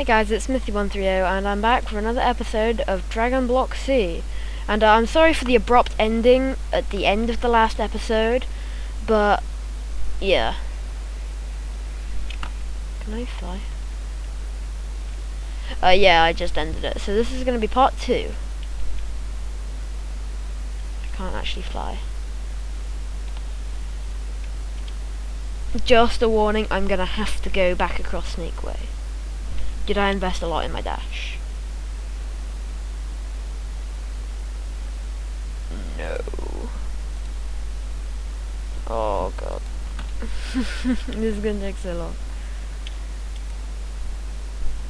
Hey guys, it's Smithy130 and I'm back for another episode of Dragon Block C. And I'm sorry for the abrupt ending at the end of the last episode, but yeah. Can I fly? Yeah, I just ended it. So this is going to be part 2. I can't actually fly. Just a warning, I'm going to have to go back across Snake Way. Did I invest a lot in my dash? No. Oh god. This is gonna take so long.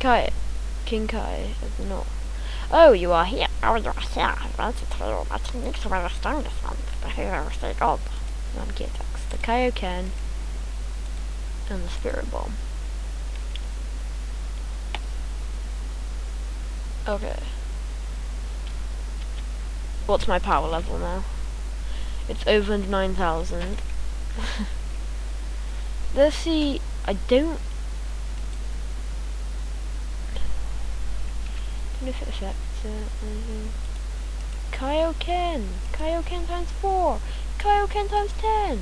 Kai. King Kai of the North. Oh, you are here. Oh, you are here. I want to tell you about the next one of the strongest ones. But here I stay gold. Non-key attacks. The Kaioken and the Spirit Bomb. Okay. What's my power level now? It's over 9,000. Let's see. I don't know if it affects it. Kaioken! Kaioken times 4! Kaioken times 10!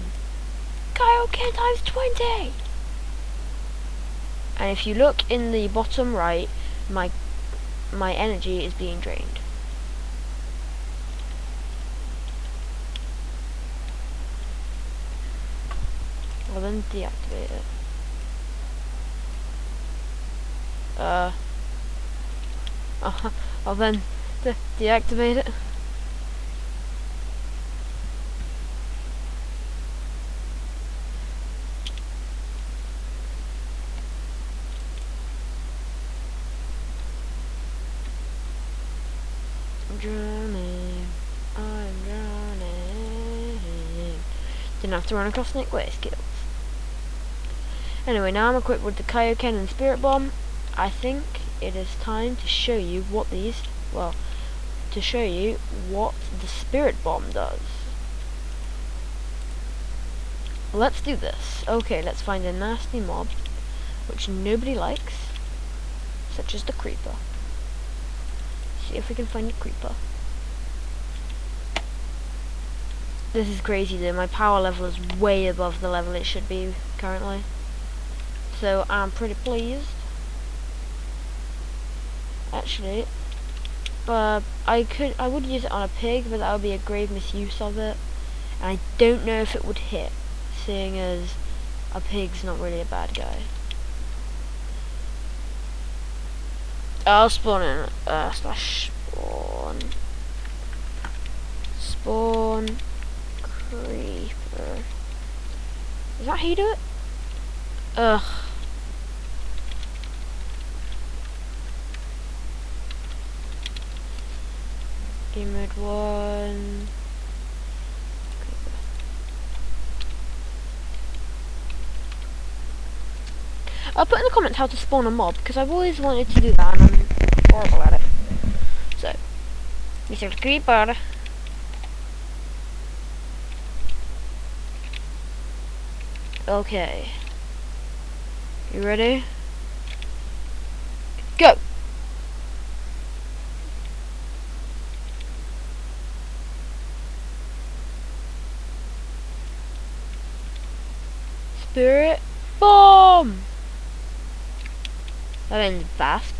Kaioken times 20! And if you look in the bottom right, my energy is being drained. Well then deactivate it. I'll then deactivate it. I'm drowning. Didn't have to run across Snake Way skills. Anyway, now I'm equipped with the Kaioken and Spirit Bomb. I think it is time to show you what the Spirit Bomb does. Let's do this. Okay, let's find a nasty mob, which nobody likes, such as the Creeper. See if we can find a Creeper. This is crazy though, my power level is way above the level it should be currently. So I'm pretty pleased. Actually, I would use it on a pig, but that would be a grave misuse of it. And I don't know if it would hit, seeing as a pig's not really a bad guy. I'll spawn in spawn creeper. Is that how you do it? Ugh. Game mode 1. I'll put in the comments how to spawn a mob, because I've always wanted to do that and I'm horrible at it. So, Mr. Creeper. Okay. You ready? Go! Spirit Bomb! That ended fast.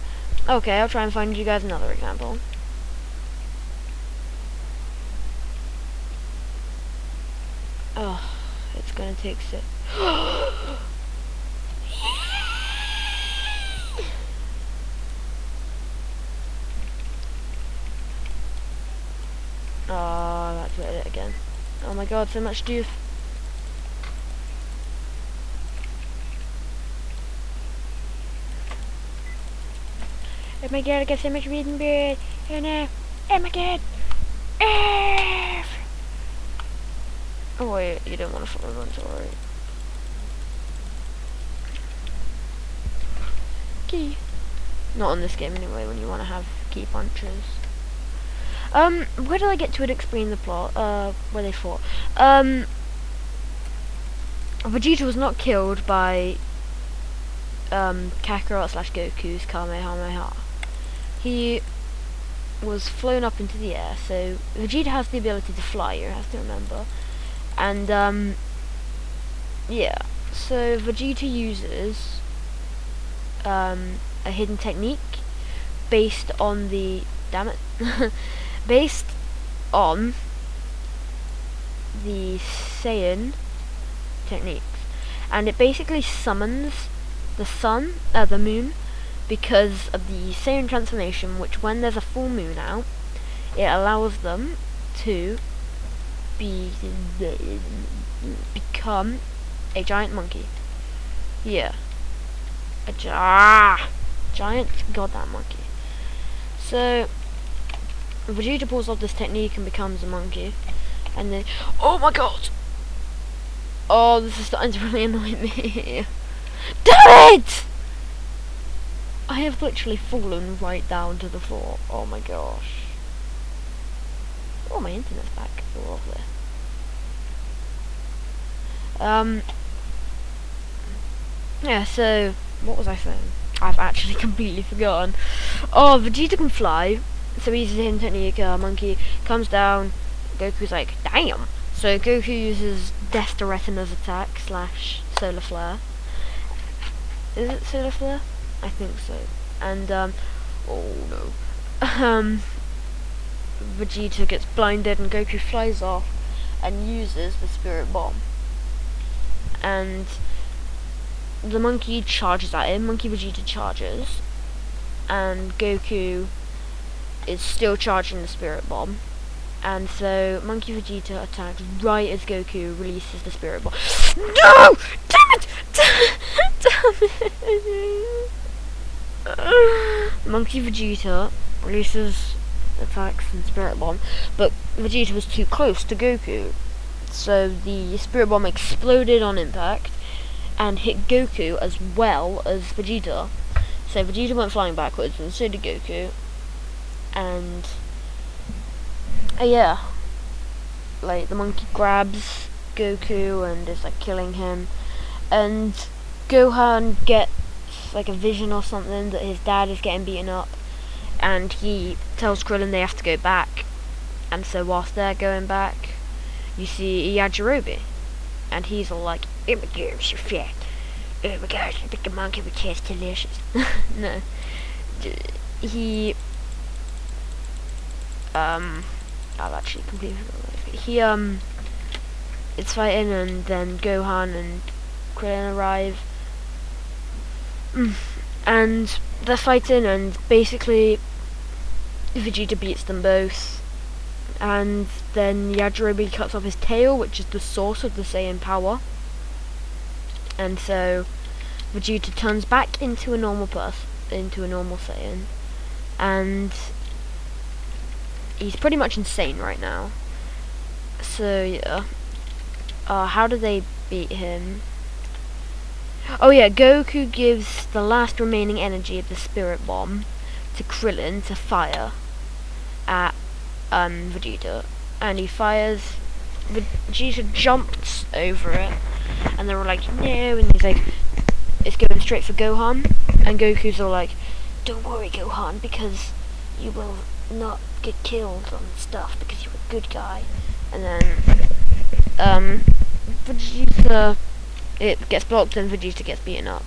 Okay, I'll try and find you guys another example. Oh, it's gonna take so. Oh, that's it again. Oh my god, so much juice. Oh my god, I got so much reading bread. Oh no. Oh my god. Oh wait, you don't want to follow runs, alright. Key. Not on this game anyway, when you want to have key punches. Where did I get to it explain the plot? Where they fought. Vegeta was not killed by Kakarot slash Goku's Kamehameha. He was flown up into the air, so Vegeta has the ability to fly, you have to remember. And yeah, so Vegeta uses a hidden technique based on the based on the Saiyan techniques, and it basically summons the moon, because of the Saiyan transformation, which when there's a full moon out, it allows them to become a giant monkey. Yeah. A giant goddamn monkey. So Vegeta pulls off this technique and becomes a monkey. And then, oh my god! Oh, this is starting to really annoy me. Damn it! I have literally fallen right down to the floor. Oh my gosh. Oh, my internet's back. Oh, lovely. Yeah, so, what was I saying? I've actually completely forgotten. Oh, Vegeta can fly. So he uses hidden technique, monkey comes down, Goku's like, damn! So Goku uses Death to Retina's attack slash Solar Flare. Is it Solar Flare? I think so. And oh no. Vegeta gets blinded and Goku flies off and uses the Spirit Bomb. And the monkey charges at him. Monkey Vegeta charges, and Goku is still charging the Spirit Bomb. And so Monkey Vegeta attacks right as Goku releases the Spirit Bomb. No! Damn it! Damn it! Monkey Vegeta releases attacks and Spirit Bomb, but Vegeta was too close to Goku, so the Spirit Bomb exploded on impact and hit Goku as well as Vegeta. So Vegeta went flying backwards, and so did Goku. And yeah, like the monkey grabs Goku and is like killing him, and Gohan gets like a vision or something that his dad is getting beaten up, and he tells Krillin they have to go back. And so whilst they're going back, you see Yajirobe, and he's all like, "Oh my god, so fat! Oh my gosh, I think the monkey would taste delicious." No, he I've actually completely forgotten. He it's fighting, and then Gohan and Krillin arrive, and they're fighting, and basically Vegeta beats them both, and then Yajirobe cuts off his tail, which is the source of the Saiyan power, and so Vegeta turns back into a normal Saiyan, and he's pretty much insane right now. So yeah, how do they beat him? Oh yeah, Goku gives the last remaining energy of the Spirit Bomb to Krillin to fire at Vegeta, and he fires. Vegeta jumps over it, and they're all like, no, and he's like, it's going straight for Gohan, and Goku's all like, don't worry Gohan, because you will not get killed on stuff because you're a good guy. And then Vegeta, it gets blocked and Vegeta gets beaten up,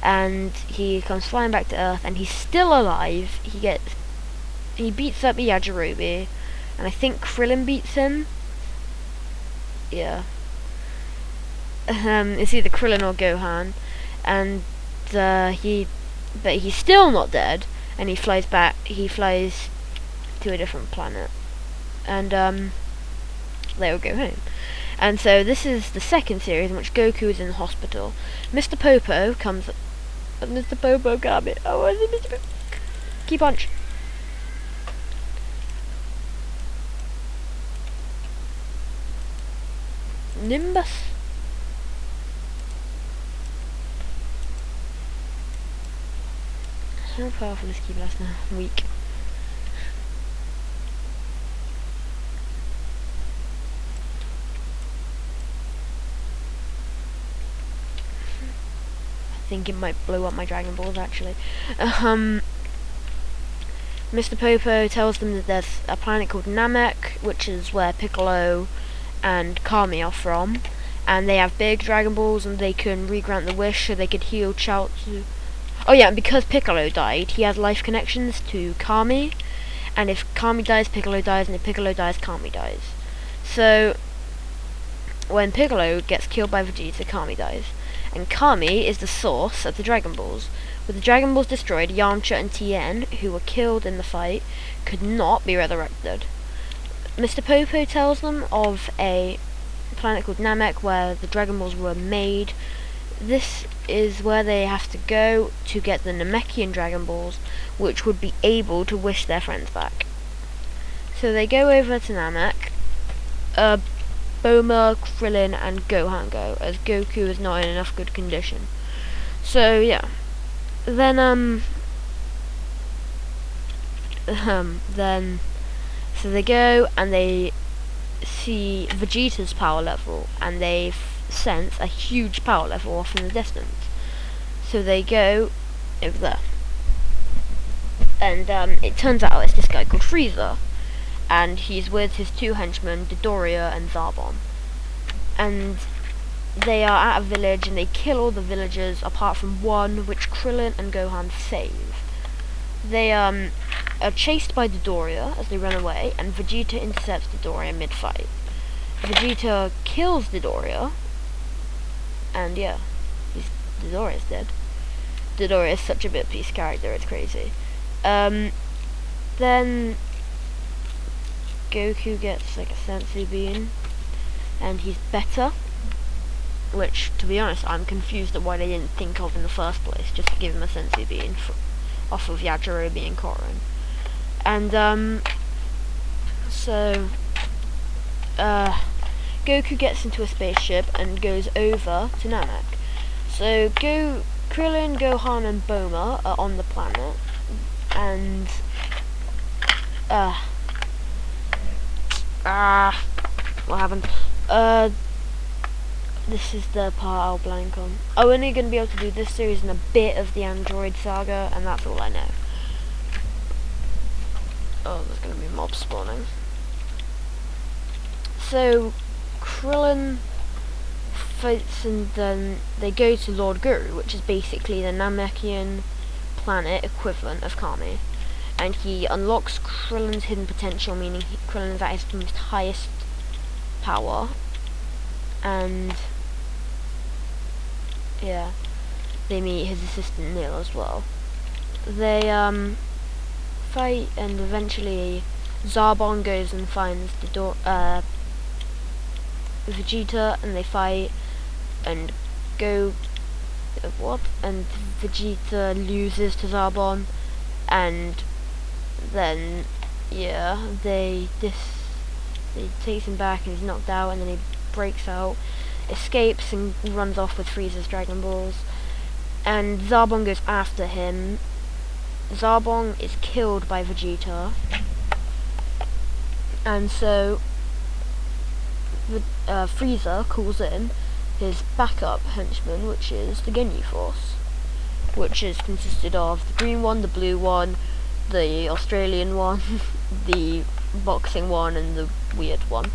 and he comes flying back to Earth, and he's still alive. He beats up Yajirobe, and I think Krillin beats him. Yeah. It's either Krillin or Gohan, and but he's still not dead, and he flies back. He flies to a different planet, and they will go home. And so this is the second series in which Goku is in the hospital. Mr. Popo comes. Mr. Popo got me. Oh, what is it, Mr. Popo? Key punch. Nimbus. How powerful is Key Blast now? Weak. think it might blow up my Dragon Balls, actually. Mr. Popo tells them that there's a planet called Namek, which is where Piccolo and Kami are from, and they have big Dragon Balls, and they can re-grant the wish, so they could heal Chaozu. Oh yeah, and because Piccolo died, he has life connections to Kami, and if Kami dies, Piccolo dies, and if Piccolo dies, Kami dies. So, when Piccolo gets killed by Vegeta, Kami dies. And Kami is the source of the Dragon Balls. With the Dragon Balls destroyed, Yamcha and Tien, who were killed in the fight, could not be resurrected. Mr. Popo tells them of a planet called Namek where the Dragon Balls were made. This is where they have to go to get the Namekian Dragon Balls, which would be able to wish their friends back. So they go over to Namek. Bulma, Krillin, and Gohan go, as Goku is not in enough good condition. So yeah, then so they go and they see Vegeta's power level, and they sense a huge power level off in the distance. So they go over there, and it turns out it's this guy called Frieza, and he's with his two henchmen, Dodoria and Zarbon. And they are at a village, and they kill all the villagers apart from one, which Krillin and Gohan save. They are chased by Dodoria as they run away, and Vegeta intercepts Dodoria mid-fight. Vegeta kills Dodoria, and yeah, Dodoria's dead. Dodoria is such a bit-piece character, it's crazy. Then Goku gets like a senzu bean, and he's better, which, to be honest, I'm confused at why they didn't think of in the first place, just to give him a senzu bean off of Yajirobe and Korin. And so Goku gets into a spaceship and goes over to Namek. So Krillin, Gohan, and Bulma are on the planet, and what happened? This is the part I'll blank on. I'm only going to be able to do this series and a bit of the Android saga, and that's all I know. Oh, there's going to be mobs spawning. So, Krillin fights, and then they go to Lord Guru, which is basically the Namekian planet equivalent of Kami. And he unlocks Krillin's hidden potential, meaning Krillin is at his most highest power. And yeah, they meet his assistant Neil as well. They fight, and eventually Zarbon goes and finds Vegeta, and they fight, and and Vegeta loses to Zarbon, and then yeah, they takes him back, and he's knocked out, and then he breaks out, escapes, and runs off with Frieza's Dragon Balls, and Zarbon goes after him. Zarbon is killed by Vegeta, and so Frieza calls in his backup henchman, which is the Ginyu Force, which is consisted of the green one, the blue one, the Australian one, the boxing one, and the weird one.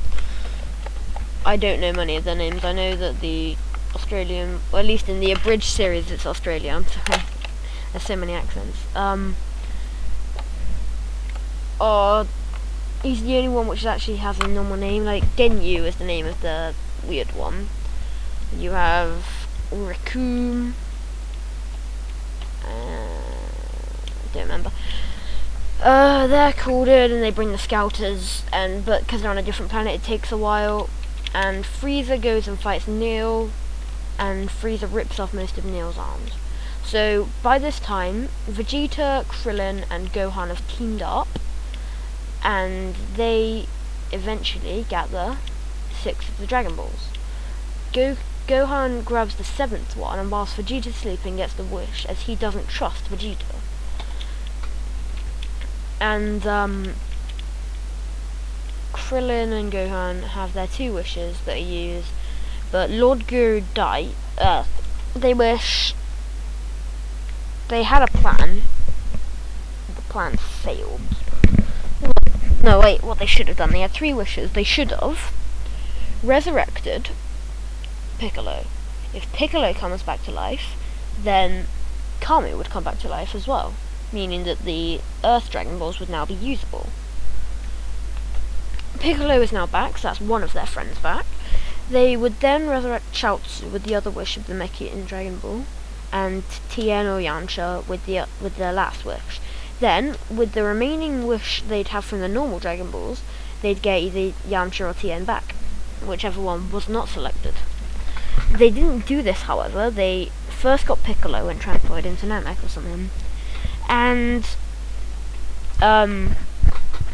I don't know many of their names. I know that the Australian, or at least in the abridged series, it's Australian. So there's so many accents. He's the only one which actually has a normal name. Like Ginyu is the name of the weird one. You have Raccoon. I don't remember. They're called in, and they bring the scouters, but because they're on a different planet, it takes a while. And Frieza goes and fights Neil, and Frieza rips off most of Neil's arms. So by this time, Vegeta, Krillin, and Gohan have teamed up, and they eventually gather 6 of the Dragon Balls. Gohan grabs the 7th one, and whilst Vegeta's sleeping, gets the wish, as he doesn't trust Vegeta. And Krillin and Gohan have their 2 wishes that are used, but Lord Guru died. They wish they had a plan. The plan failed. No, wait, what they should have done, they had 3 wishes. They should have resurrected Piccolo. If Piccolo comes back to life, then Kami would come back to life as well, meaning that the Earth Dragon Balls would now be usable. Piccolo is now back, so that's one of their friends back. They would then resurrect Chaozu with the other wish of the Mecha-Eating Dragon Ball, and Tien or Yamcha with their last wish. Then, with the remaining wish they'd have from the normal Dragon Balls, they'd get either Yamcha or Tien back, whichever one was not selected. They didn't do this, however. They first got Piccolo and transferred into Namek or something, and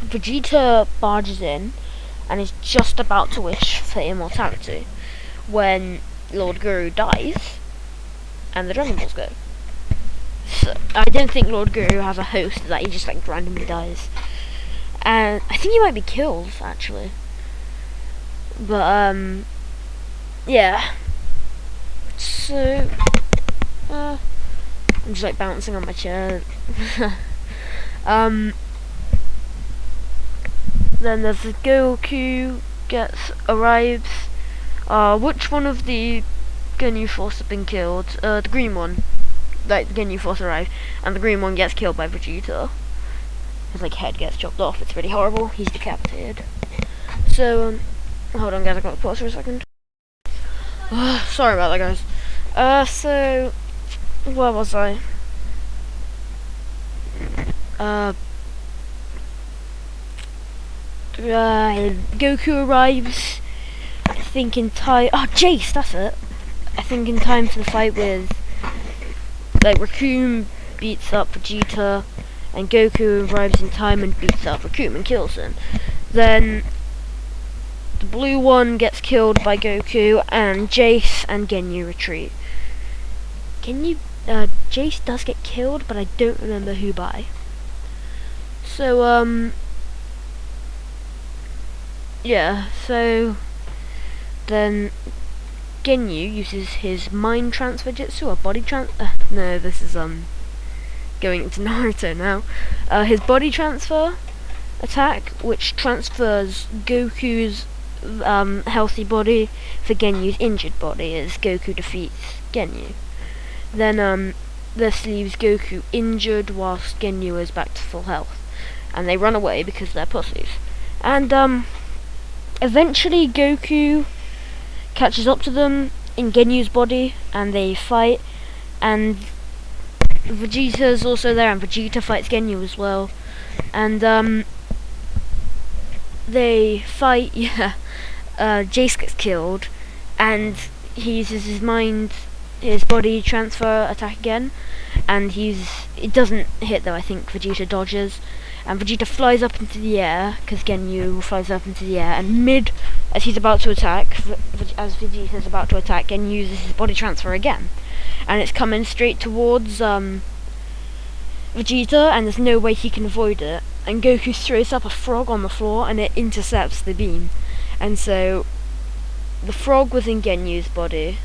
Vegeta barges in and is just about to wish for immortality when Lord Guru dies and the Dragon Balls go. So, I don't think Lord Guru has a host that he just like randomly dies, and I think he might be killed actually. But yeah. So I'm just like bouncing on my chair. Then there's the Goku arrives. Which one of the Ginyu Force have been killed? The green one. Like, the Ginyu Force arrive, and the green one gets killed by Vegeta. His like head gets chopped off. It's really horrible. He's decapitated. So hold on, guys. I got to pause for a second. Sorry about that, guys. So where was I? Goku arrives, I think in time. Oh, Jace, that's it. I think in time for the fight with, like, Raccoon beats up Vegeta, and Goku arrives in time and beats up Raccoon and kills him. Then the blue one gets killed by Goku, and Jace and Ginyu retreat. Jace does get killed, but I don't remember who by. So, yeah, so then Ginyu uses his mind transfer jutsu, or body no, this is going into Naruto now. His body transfer attack, which transfers Goku's healthy body for Genyu's injured body as Goku defeats Ginyu. Then this leaves Goku injured whilst Ginyu is back to full health, and they run away because they're pussies. And eventually Goku catches up to them in Genyu's body, and they fight, and Vegeta's also there, and Vegeta fights Ginyu as well, and they fight. Yeah, Jace gets killed, and he uses his body transfer attack again, and it doesn't hit though. I think Vegeta dodges, and Vegeta flies up into the air because Ginyu flies up into the air, and as he's about to attack, as Vegeta's about to attack, Ginyu uses his body transfer again, and it's coming straight towards Vegeta, and there's no way he can avoid it, and Goku throws up a frog on the floor and it intercepts the beam, and so the frog was in Genyu's body.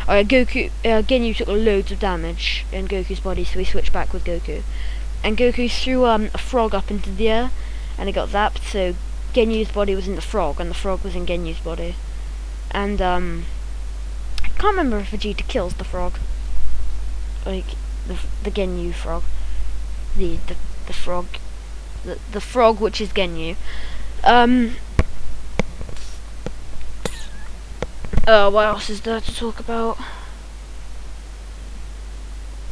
Ginyu took loads of damage in Goku's body, so he switched back with Goku. And Goku threw a frog up into the air, and it got zapped, so Genyu's body was in the frog, and the frog was in Genyu's body. And, I can't remember if Vegeta kills the frog. Like, the Ginyu frog. The frog. The frog which is Ginyu. What else is there to talk about?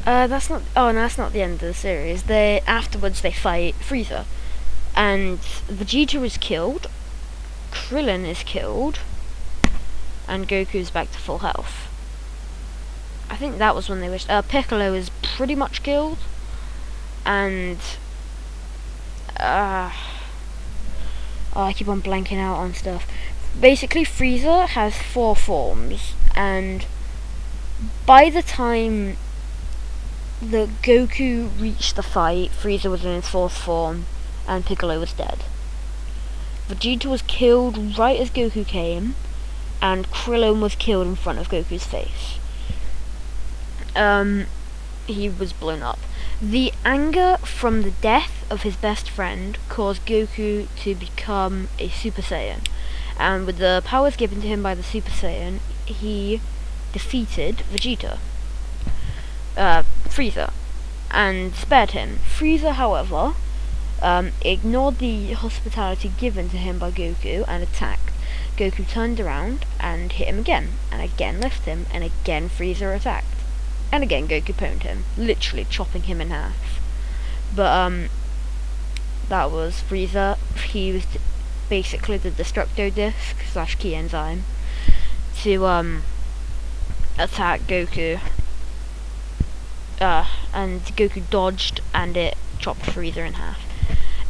That's not the end of the series. Afterwards they fight Frieza, and Vegeta is killed, Krillin is killed, and Goku is back to full health. I think that was when they wished. Piccolo is pretty much killed, and I keep on blanking out on stuff. Basically, Frieza has 4 forms, and by the time that Goku reached the fight, Frieza was in his 4th form, and Piccolo was dead. Vegeta was killed right as Goku came, and Krillin was killed in front of Goku's face. he was blown up. The anger from the death of his best friend caused Goku to become a Super Saiyan, and with the powers given to him by the Super Saiyan, he defeated Vegeta, Frieza, and spared him. Frieza, however, ignored the hospitality given to him by Goku and attacked. Goku turned around and hit him again, and again left him, and again Frieza attacked. And again Goku pwned him, literally chopping him in half. But, that was Frieza. He used basically the Destructo Disc / Key Enzyme to, attack Goku. And Goku dodged, and it chopped Frieza in half.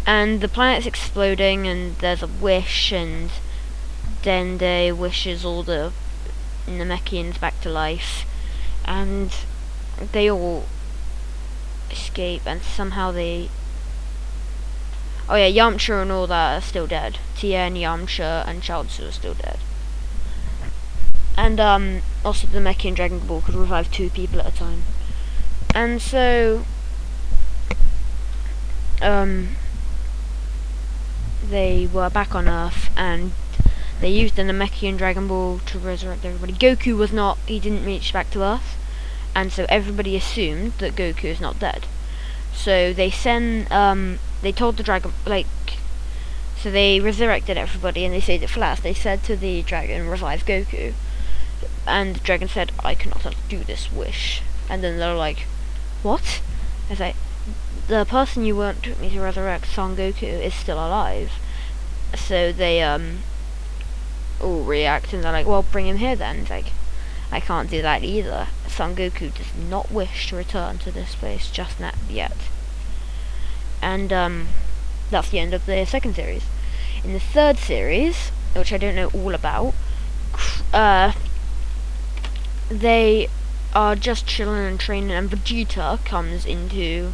And the planet's exploding, and there's a wish, and Dende wishes all the Namekians back to life, and they all escape, and somehow they... Oh yeah, Yamcha and all that are still dead. Tien, Yamcha, and Chaozu are still dead. And also the Namekian Dragon Ball could revive 2 people at a time. And so they were back on Earth, and they used the Namekian Dragon Ball to resurrect everybody. Goku was not, he didn't reach back to Earth, and so everybody assumed that Goku is not dead. So they they told the dragon, so they resurrected everybody, and they saved it for last. They said to the dragon, revive Goku, and the dragon said, I cannot undo this wish. And then they're like, what? It's like, the person you want me to resurrect, Son Goku, is still alive. So they all react, and they're like, well, bring him here then. It's like, I can't do that either. Son Goku does not wish to return to this place just yet. And that's the end of the second series. In the third series, which I don't know all about, they are just chilling and training, and Vegeta comes into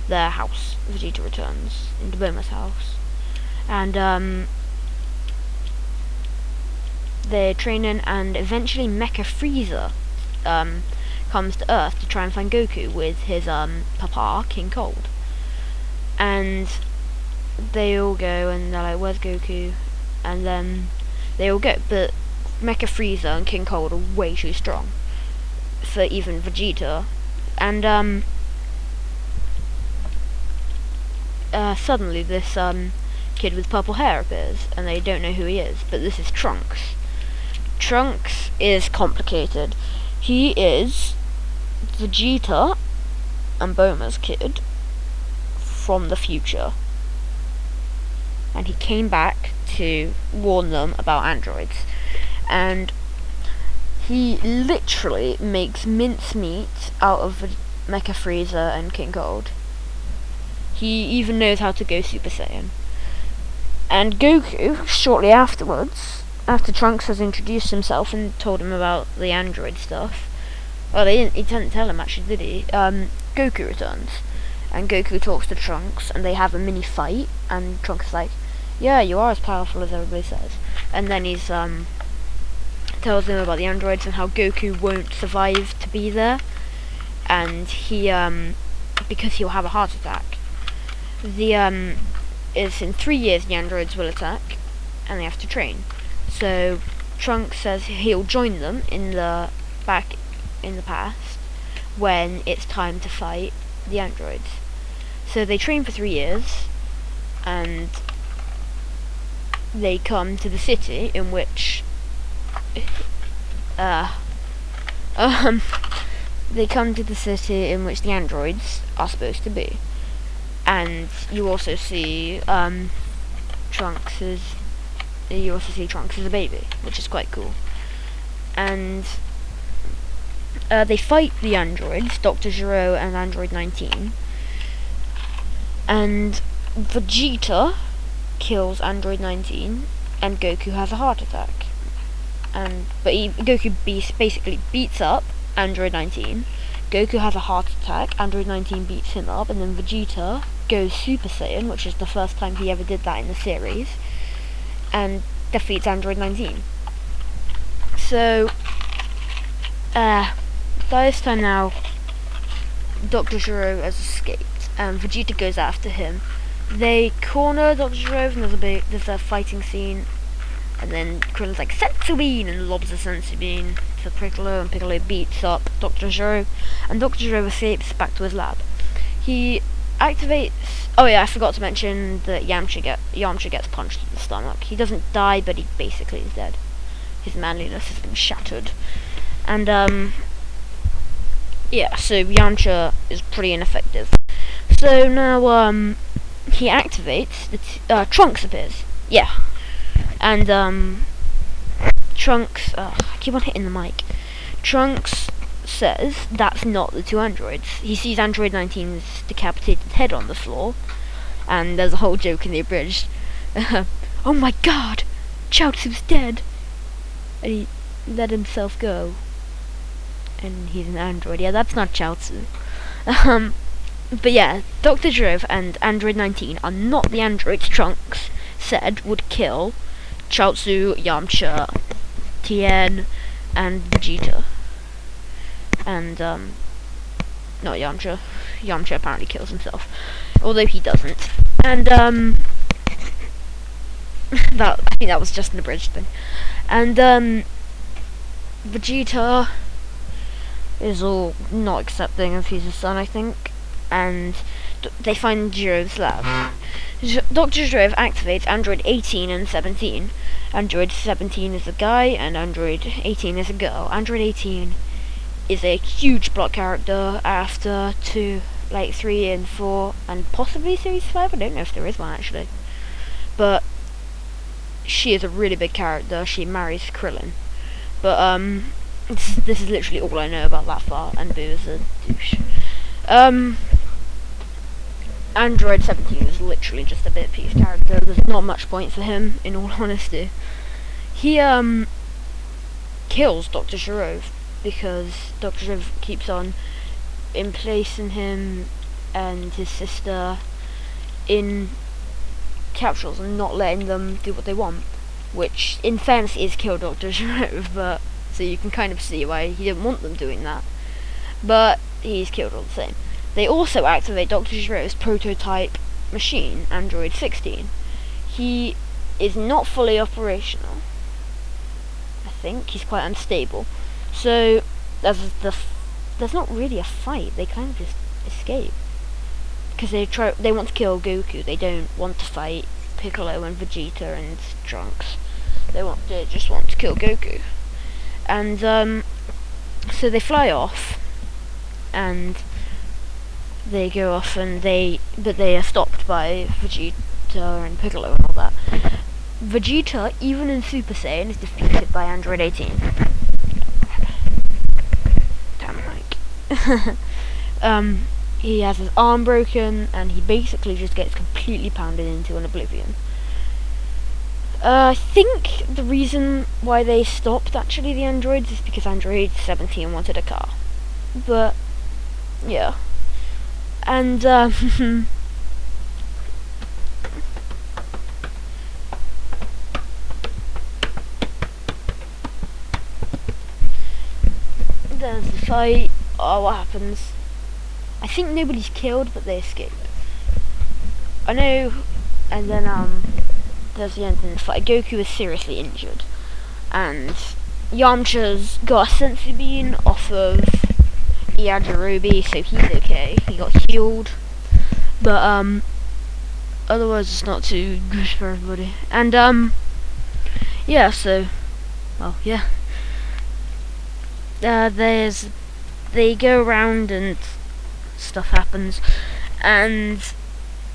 their house. Vegeta returns into Bulma's house, and they're training, and eventually Mecha Frieza comes to Earth to try and find Goku with his papa, King Cold. And they all go, and they're like, where's Goku? And then they all go, but Mecha Frieza and King Cold are way too strong for even Vegeta. And suddenly this kid with purple hair appears, and they don't know who he is, but this is Trunks. Trunks is complicated. He is Vegeta and Bulma's kid from the future, and he came back to warn them about androids, and he literally makes mincemeat out of Mecha Frieza and King Cold. He even knows how to go Super Saiyan. And Goku, shortly afterwards, after Trunks has introduced himself and told him about the android stuff, well, he didn't tell him actually, did he? Goku returns, and Goku talks to Trunks, and they have a mini fight, and Trunks is like, yeah, you are as powerful as everybody says. And then he's tells them about the androids and how Goku won't survive to be there, and he because he'll have a heart attack. Is in 3 years the androids will attack, and they have to train. So Trunks says he'll join them back in the past when it's time to fight the androids. So they train for 3 years, and they come to the city in which they come to the city in which the androids are supposed to be. And you also see Trunks as a baby, which is quite cool. And they fight the androids, Dr. Gero and Android 19. And Vegeta kills Android 19, and Goku has a heart attack. Goku basically beats up Android 19. Goku has a heart attack, Android 19 beats him up, and then Vegeta goes Super Saiyan, which is the first time he ever did that in the series, and defeats Android 19. So, by this time now, Dr. Gero has escaped, and Vegeta goes after him. They corner Dr. Gero, and there's a fighting scene, and then Krillin's like, Senzu Bean, and lobs a Senzu Bean to Piccolo, and Piccolo beats up Dr. Gero, and Dr. Gero escapes back to his lab. He activates... Oh yeah, I forgot to mention that Yamcha gets punched in the stomach. He doesn't die, but he basically is dead. His manliness has been shattered. And, yeah, so Yamcha is pretty ineffective. So now, he activates, Trunks appears. Yeah. And, Trunks, I keep on hitting the mic. Trunks says that's not the two androids. He sees Android 19's decapitated head on the floor, and there's a whole joke in the abridged. Oh my god! Chaozu's dead! And he let himself go. And he's an android. Yeah, that's not Chaozu. But yeah, Dr. Gero and Android 19 are not the androids Trunks said would kill Chaozu, Yamcha, Tien, and Vegeta. And, not Yamcha. Yamcha apparently kills himself. Although he doesn't. And, I think that was just an abridged thing. And, Vegeta is all not accepting of he's his son, I think. And they find Gero's lab. Dr. Gero activates Android 18 and 17. Android 17 is a guy, and Android 18 is a girl. Android 18 is a huge plot character after 3 and 4, and possibly Series 5. I don't know if there is one actually. But she is a really big character. She marries Krillin. But this is literally all I know about that far, and Boo is a douche. Android 17 is literally just a bit piece character. There's not much point for him, in all honesty. He kills Dr. Gero because Dr. Gero keeps on emplacing him and his sister in capsules and not letting them do what they want, which in fairness is kill Dr. Gero, but so you can kind of see why he didn't want them doing that, but he's killed all the same. They also activate Dr. Gero's prototype machine, Android 16. He is not fully operational. I think he's quite unstable. So there's not really a fight. They kind of just escape because they want to kill Goku. They don't want to fight Piccolo and Vegeta and Trunks. They just want to kill Goku. And so they fly off, and they go off, and they are stopped by Vegeta and Piccolo and all that. Vegeta, even in Super Saiyan, is defeated by Android 18. Damn Mike. He has his arm broken, and he basically just gets completely pounded into an oblivion. I think the reason why they stopped actually the androids is because Android 17 wanted a car. But yeah. And there's the fight. Oh, what happens? I think nobody's killed, but they escape. I know. And then there's the end of the fight. Goku is seriously injured, and Yamcha's got a senzu bean off of Yajirobe, so he's okay. He got healed, but otherwise it's not too good for everybody. And yeah, so well, yeah. They go around and stuff happens, and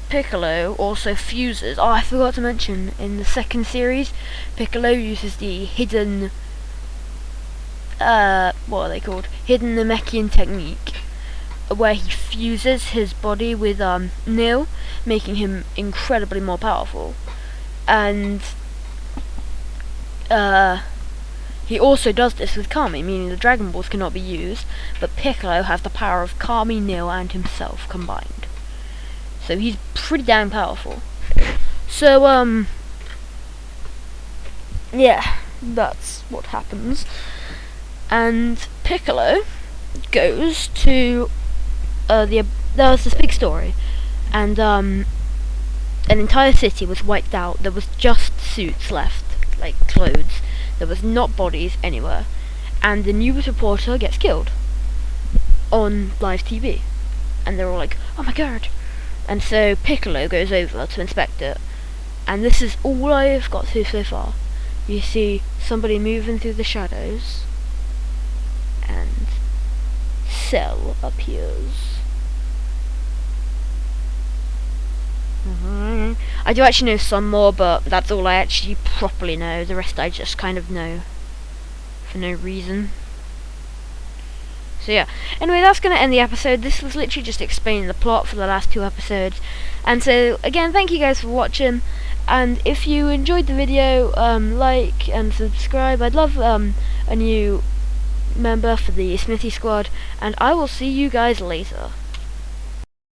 Piccolo also fuses. Oh, I forgot to mention, in the second series, Piccolo uses the hidden, what are they called? Hidden Namekian technique, where he fuses his body with Nil, making him incredibly more powerful. And he also does this with Kami, meaning the Dragon Balls cannot be used, but Piccolo has the power of Kami, Nil, and himself combined. So he's pretty damn powerful. So, yeah, that's what happens. And Piccolo goes to there was this big story, and an entire city was wiped out. There was just suits left, like clothes. There was not bodies anywhere, and the news reporter gets killed on live TV, and they're all like, "Oh my god!" And so Piccolo goes over to inspect it, and this is all I've got to so far. You see somebody moving through the shadows, and Cell appears. I do actually know some more, but that's all I actually properly know. The rest I just kind of know for no reason. So yeah, anyway, that's going to end the episode. This was literally just explaining the plot for the last 2 episodes. And so, again, thank you guys for watching. And if you enjoyed the video, like and subscribe. I'd love a new member for the Smithy Squad. And I will see you guys later.